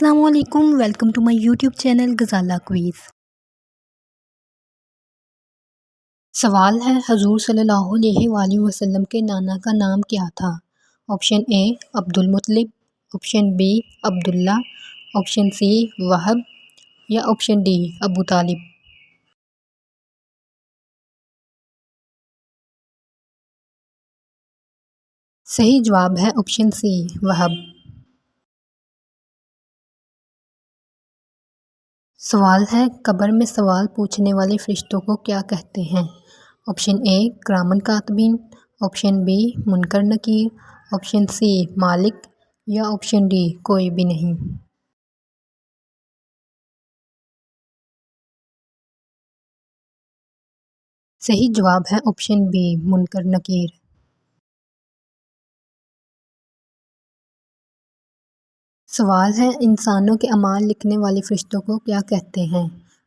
السلام علیکم، welcome to my YouTube channel Ghazala quiz. سوال ہے، حضور صلی اللہ علیہ وآلہ وسلم کے نانا کا نام کیا تھا؟ آپشن اے عبد المطلب، آپشن بی عبداللہ، آپشن سی وہب یا آپشن ڈی ابو طالب۔ صحیح جواب ہے آپشن سی وہب۔ سوال ہے، قبر میں سوال پوچھنے والے فرشتوں کو کیا کہتے ہیں؟ آپشن اے کرامن کاتبین، آپشن بی منکر نکیر، آپشن سی مالک یا آپشن ڈی کوئی بھی نہیں۔ صحیح جواب ہے آپشن بی منکر نکیر۔ سوال ہے، انسانوں کے اعمال لکھنے والے فرشتوں کو کیا کہتے ہیں؟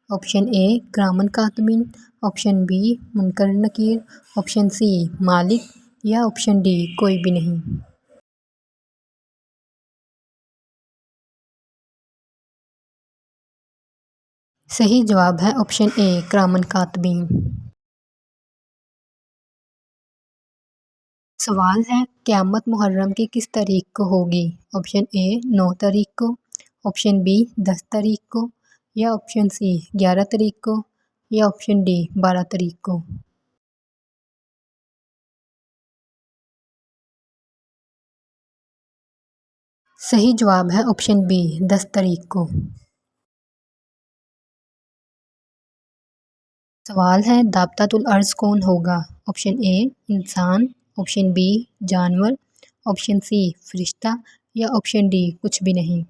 آپشن اے کرامن کاتبین، آپشن بی منکر نکیر، آپشن سی مالک یا آپشن ڈی کوئی بھی نہیں۔ صحیح جواب ہے آپشن اے کرامن کاتبین۔ سوال ہے، قیامت محرم کی کس تاریخ کو ہوگی؟ آپشن اے 9 تاریخ کو، آپشن بی 10 تاریخ کو یا آپشن سی 11 تاریخ کو یا آپشن ڈی 12 تاریخ کو۔ صحیح جواب ہے آپشن بی 10 تاریخ کو۔ سوال ہے، دابتۃ الارض کون ہوگا؟ آپشن اے انسان، آپشن بی جانور، آپشن سی فرشتہ یا آپشن ڈی کچھ بھی نہیں۔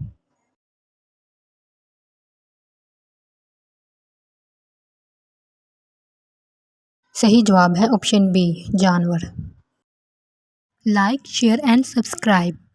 صحیح جواب ہے آپشن بی جانور۔ Like, share and subscribe.